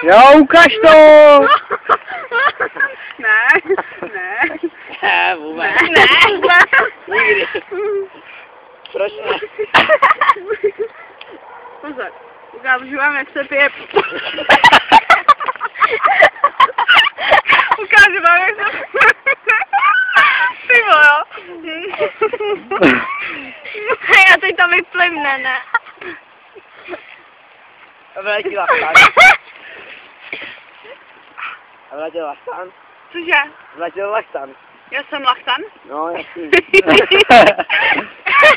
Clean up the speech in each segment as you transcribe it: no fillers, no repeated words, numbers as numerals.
Jo, ukaž to! Ne. Ne, vůbec. Ne. Nikdy. Proč ne? Pozor, ukážu vám, jak se pije. Ukážu vám, jak se pije. Ty vole. Hej, a teď to vyplimne, ne? Vrátila stan. A vrátila stan. Cože? Vrátila lachtan. Já jsem lachtan? No, jasný.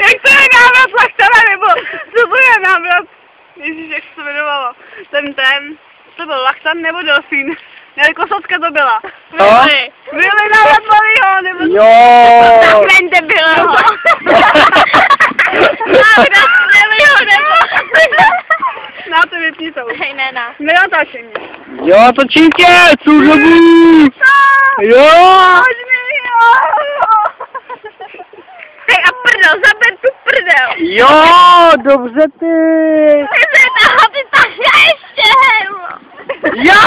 Jak to je návrat lachtana, nebo co to je návrat? Ježíš, jak se to jmenovalo. To byl lachtan nebo delfín? Ne, kosatka to byla. Byli návrat malýho, nebo... Jo! Záchraň debilého. Návrat debilého, nebo... Na to vypni to. Hej, ne. Nenatáčej mě. Jo, točím tě, cuzobu! Jo! Hoď mi, jo! Hej, a prdel, zaber tu prdel. Jo, dobře ty! Ty se toho, ty tak ještě, hej. Jo!